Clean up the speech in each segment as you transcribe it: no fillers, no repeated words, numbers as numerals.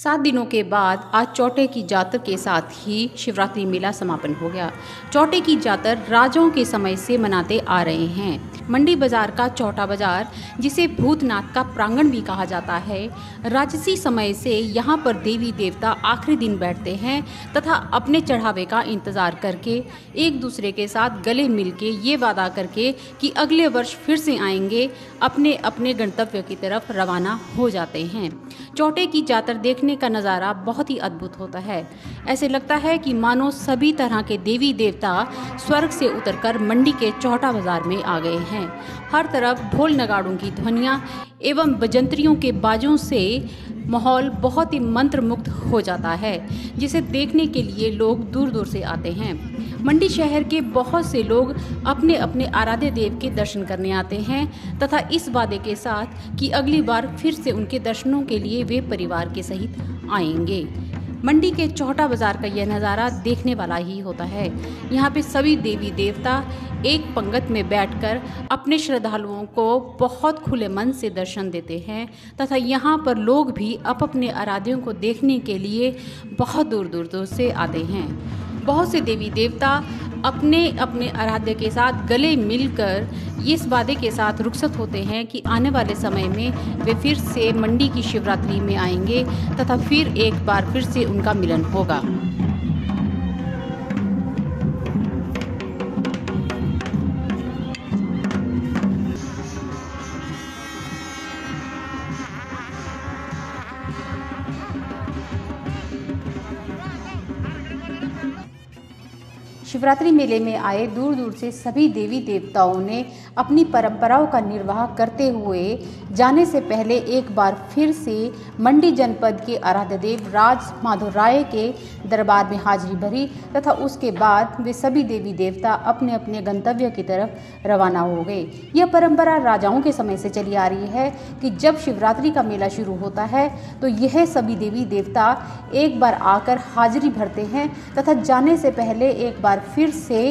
7 दिनों के बाद आज चौटे की जातर के साथ ही शिवरात्रि मेला समापन हो गया। चौटे की जातर राजाओं के समय से मनाते आ रहे हैं। मंडी बाजार का चौटा बाजार, जिसे भूतनाथ का प्रांगण भी कहा जाता है, राजसी समय से यहाँ पर देवी देवता आखिरी दिन बैठते हैं तथा अपने चढ़ावे का इंतजार करके एक दूसरे के साथ गले मिलके ये वादा करके कि अगले वर्ष फिर से आएंगे, अपने अपने गंतव्य की तरफ रवाना हो जाते हैं। चौटे की जातर देखने का नज़ारा बहुत ही अद्भुत होता है। ऐसे लगता है कि मानो सभी तरह के देवी देवता स्वर्ग से उतरकर मंडी के चौटा बाजार में आ गए हैं। हर तरफ ढोल नगाड़ों की ध्वनियाँ एवं बजंतरियों के बाजों से माहौल बहुत ही मंत्रमुग्ध हो जाता है, जिसे देखने के लिए लोग दूर दूर से आते हैं। मंडी शहर के बहुत से लोग अपने अपने आराध्य देव के दर्शन करने आते हैं तथा इस वादे के साथ कि अगली बार फिर से उनके दर्शनों के लिए वे परिवार के सहित आएंगे। मंडी के चौटा बाजार का यह नज़ारा देखने वाला ही होता है। यहाँ पे सभी देवी देवता एक पंगत में बैठकर अपने श्रद्धालुओं को बहुत खुले मन से दर्शन देते हैं तथा यहाँ पर लोग भी अपने आराध्यों को देखने के लिए बहुत दूर दूर से आते हैं। बहुत से देवी देवता अपने अपने आराध्य के साथ गले मिलकर इस वादे के साथ रुखसत होते हैं कि आने वाले समय में वे फिर से मंडी की शिवरात्रि में आएंगे तथा फिर एक बार फिर से उनका मिलन होगा। शिवरात्रि मेले में आए दूर दूर से सभी देवी देवताओं ने अपनी परंपराओं का निर्वाह करते हुए जाने से पहले एक बार फिर से मंडी जनपद के आराध्य देव राज माधव राय के दरबार में हाजिरी भरी तथा उसके बाद वे सभी देवी देवता अपने अपने गंतव्य की तरफ रवाना हो गए। यह परंपरा राजाओं के समय से चली आ रही है कि जब शिवरात्रि का मेला शुरू होता है तो यह सभी देवी देवता एक बार आकर हाजिरी भरते हैं तथा जाने से पहले एक बार फिर से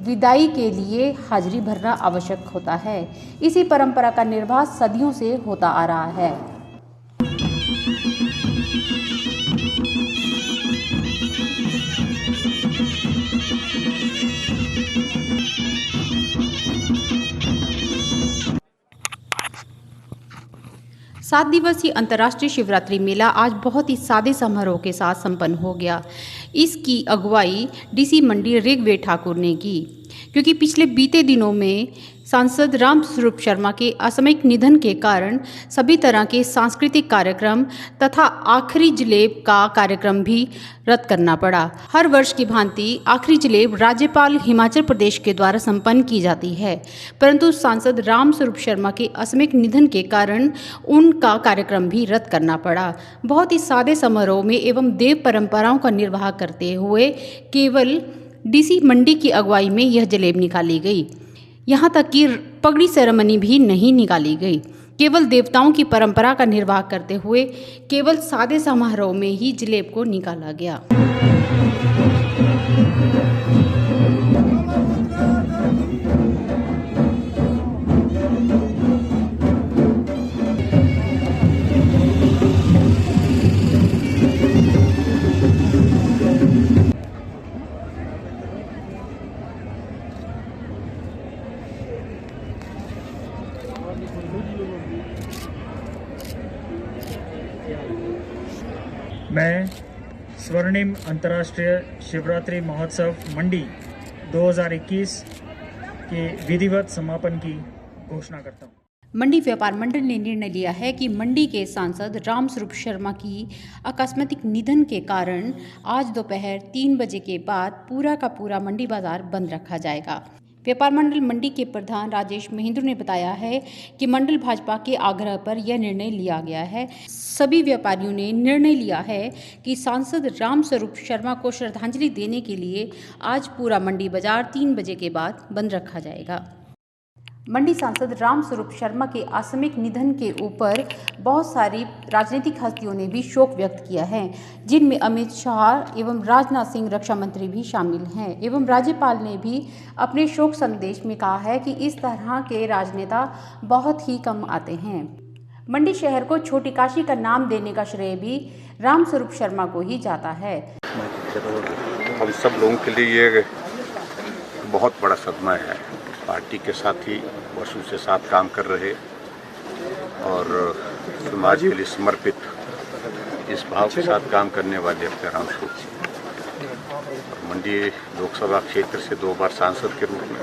विदाई के लिए हाजिरी भरना आवश्यक होता है। इसी परंपरा का निर्वाह सदियों से होता आ रहा है। सात दिवसीय अंतर्राष्ट्रीय शिवरात्रि मेला आज बहुत ही सादे समारोह के साथ संपन्न हो गया। इसकी अगुवाई डीसी मंडी ऋग्वेद ठाकुर ने की, क्योंकि पिछले बीते दिनों में सांसद रामस्वरूप शर्मा के असामयिक निधन के कारण सभी तरह के सांस्कृतिक कार्यक्रम तथा आखिरी जलेब का कार्यक्रम भी रद्द करना पड़ा। हर वर्ष की भांति आखिरी जलेब राज्यपाल हिमाचल प्रदेश के द्वारा संपन्न की जाती है, परंतु सांसद रामस्वरूप शर्मा के असामयिक निधन के कारण उनका कार्यक्रम भी रद्द करना पड़ा। बहुत ही सादे समारोह में एवं देव परंपराओं का निर्वाह करते हुए केवल डीसी मंडी की अगुवाई में यह जलेब निकाली गई। यहाँ तक कि पगड़ी सेरेमनी भी नहीं निकाली गई। केवल देवताओं की परंपरा का निर्वाह करते हुए केवल सादे समारोह में ही जलेब को निकाला गया। मैं स्वर्णिम अंतर्राष्ट्रीय शिवरात्रि महोत्सव मंडी 2021 के विधिवत समापन की घोषणा करता हूँ। मंडी व्यापार मंडल ने निर्णय लिया है कि मंडी के सांसद रामस्वरूप शर्मा की आकस्मिक निधन के कारण आज दोपहर 3 बजे के बाद पूरा का पूरा मंडी बाजार बंद रखा जाएगा। व्यापार मंडल मंडी के प्रधान राजेश महेंद्र ने बताया है कि मंडल भाजपा के आग्रह पर यह निर्णय लिया गया है। सभी व्यापारियों ने निर्णय लिया है कि सांसद रामस्वरूप शर्मा को श्रद्धांजलि देने के लिए आज पूरा मंडी बाजार 3 बजे के बाद बंद रखा जाएगा। मंडी सांसद रामस्वरूप शर्मा के आकस्मिक निधन के ऊपर बहुत सारी राजनीतिक हस्तियों ने भी शोक व्यक्त किया है, जिनमें अमित शाह एवं राजनाथ सिंह रक्षा मंत्री भी शामिल हैं। एवं राज्यपाल ने भी अपने शोक संदेश में कहा है कि इस तरह के राजनेता बहुत ही कम आते हैं। मंडी शहर को छोटी काशी का नाम देने का श्रेय भी रामस्वरूप शर्मा को ही जाता है। हम सब लोगों के लिए ये बहुत बड़ा सदमा है। पार्टी के साथ ही वर्षों से साथ काम कर रहे और समाज के लिए समर्पित इस भाव के साथ काम करने वाले अपने रामस्वरूप जी, मंडी लोकसभा क्षेत्र से 2 बार सांसद के रूप में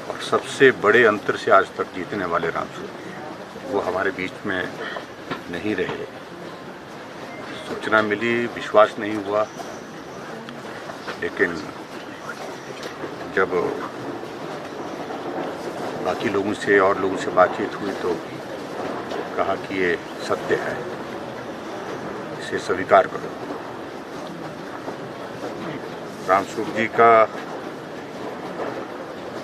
और सबसे बड़े अंतर से आज तक जीतने वाले रामस्वरूप जी, वो हमारे बीच में नहीं रहे। सूचना मिली, विश्वास नहीं हुआ, लेकिन जब बाकी लोगों से और लोगों से बातचीत हुई तो कहा कि ये सत्य है, इसे स्वीकार करो। रामस्वरूप जी का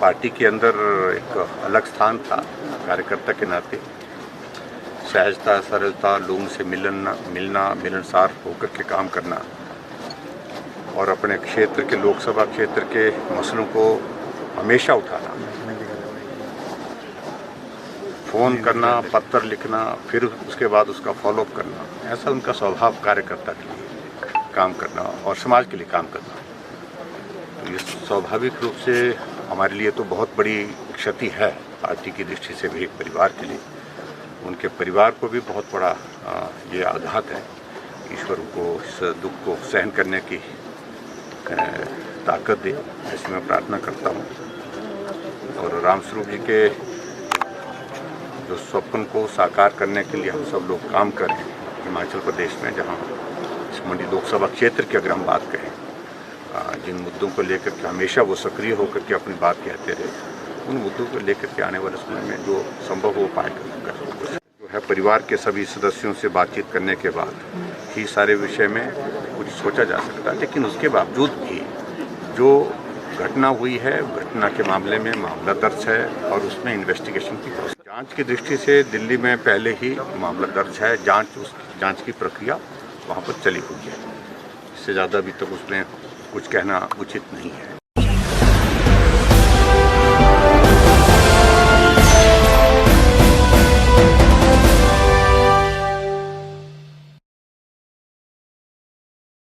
पार्टी के अंदर एक अलग स्थान था। कार्यकर्ता के नाते सहजता, सरलता, लोगों से मिलना, मिलनसार होकर के काम करना और अपने क्षेत्र के, लोकसभा क्षेत्र के मसलों को हमेशा उठाना, फ़ोन करना, पत्र लिखना, फिर उसके बाद उसका फॉलोअप करना, ऐसा उनका स्वभाव कार्यकर्ता के लिए काम करना और समाज के लिए काम करना। तो ये स्वाभाविक रूप से हमारे लिए तो बहुत बड़ी क्षति है, पार्टी की दृष्टि से भी, परिवार के लिए, उनके परिवार को भी बहुत बड़ा ये आघात है। ईश्वर को इस दुख को सहन करने की ताकत दे, ऐसी मैं प्रार्थना करता हूँ। और रामस्वरूप जी के जो स्वप्न को साकार करने के लिए हम सब लोग काम करें हिमाचल प्रदेश में, जहाँ इस मंडी लोकसभा क्षेत्र की अगर हम बात करें, जिन मुद्दों को लेकर के हमेशा वो सक्रिय होकर के अपनी बात कहते रहे, उन मुद्दों को लेकर के आने वाले समय में जो संभव हो पाएगा जो है, परिवार के सभी सदस्यों से बातचीत करने के बाद ही सारे विषय में कुछ सोचा जा सकता है। लेकिन उसके बावजूद भी जो घटना हुई है, घटना के मामले में मामला दर्ज है और उसमें इन्वेस्टिगेशन की जांच की दृष्टि से दिल्ली में पहले ही मामला दर्ज है। उस जांच की प्रक्रिया वहाँ पर चली हुई है। इससे ज़्यादा अभी तक उसमें कुछ कहना उचित नहीं है।